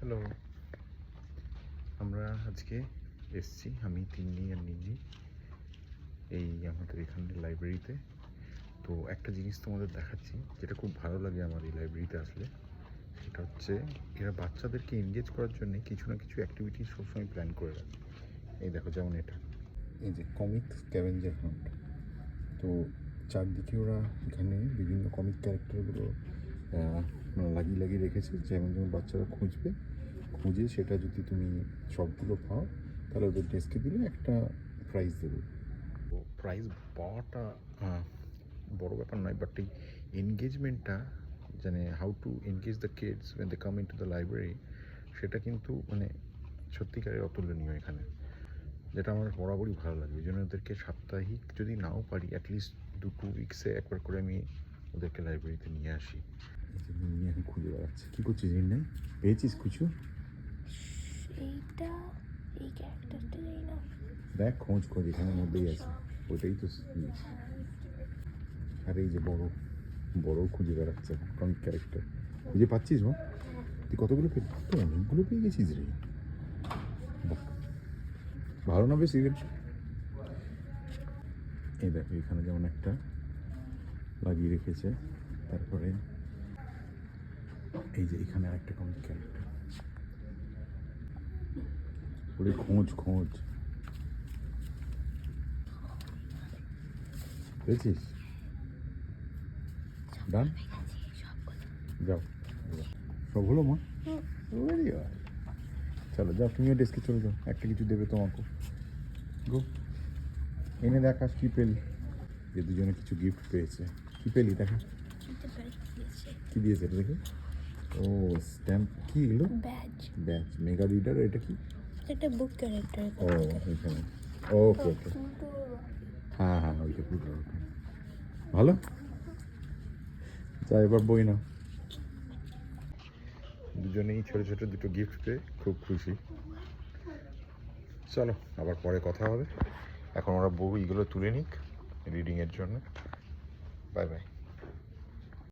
Hello, আমরা আজকে এসছি, আমি তিন্নি আর নিন্নি, এই আমাদের এখানের লাইব্রেরিতে। তো একটা জিনিস তোমাদের দেখাচ্ছি যেটা খুব ভালো লাগে আমার এই লাইব্রেরিতে আসলে। সেটা হচ্ছে এরা বাচ্চাদেরকে এনগেজ করার জন্য কিছু না কিছু অ্যাক্টিভিটি সবসময় প্ল্যান করে রাখে। এই দেখো, যেমন এটা, এই যে কমিক স্ক্যাভেঞ্জার হান্ট। তো চারদিকে ওরা এখানে বিভিন্ন কমিক ক্যারেক্টারগুলো লাগিয়ে লাগিয়ে রেখেছে, যেমন যেমন বাচ্চারা খুঁজে সেটা যদি তুমি সবগুলো পাও তাহলে ওদের ডেস্কে দিলে একটা প্রাইজ দেবে। তো প্রাইজ পাওয়াটা বড় ব্যাপার নয়, বাট এই এনগেজমেন্টটা, মানে how to engage the kids when they come in to the library, সেটা কিন্তু মানে সত্যিকারের অতুলনীয় এখানে, যেটা আমার বরাবরই ভালো লাগে। ওই জন্য ওদেরকে সাপ্তাহিক যদি নাও পারি, অ্যাটলিস্ট 2 উইকসে একবার করে আমি ওদেরকে লাইব্রেরিতে নিয়ে আসি। নিয়ে এখন খুঁজে বেড়াচ্ছে। কী করছিস নেই? পেয়েছিস কিছু? এইটা এই ক্যারেক্টারটা জানি না। দেখ, খোঁজ এখানের মধ্যেই আছে, ওইটাই তো। আর এই যে বড় খুঁজে বেড়াচ্ছে কমিক ক্যারেক্টার। খুঁজে পাচ্ছিস? মা, তুই কতগুলো তো অনেকগুলো পেয়ে গেছিস রে। ভালো না বেশ? এই দেখো, এখানে যেমন একটা লাগিয়ে রেখেছে, তারপরে এই যে এখানে আরেকটা কমিক ক্যারেক্টার। ওরে খোঁজ পেয়েছিস? ডান, যাও। সব হলো মা? চলো যাও, তুমিও ডেস্কে চলে যাও, একটা কিছু দেবে তোমাকে। গো, এনে দেখাস কি পেলি। যে দুজনে কিছু গিফট পেয়েছে। কি পেলি দেখা? কি দিয়েছে এটা দেখে? ও স্ট্যাম্প। কি এলো? Batch mega reader. এটা কি? একটা বুক ক্যারেক্টার। ও এখানে। ওকে, হ্যাঁ ওইটা পুরো ভালো। যা, এবার বই না। দুজনেই ছোট ছোট দুটো গিফট পেয়ে খুব খুশি। চলো আবার পরে কথা হবে, এখন ওরা বইগুলো তুলে নিক রিডিংয়ের জন্য। Bye bye.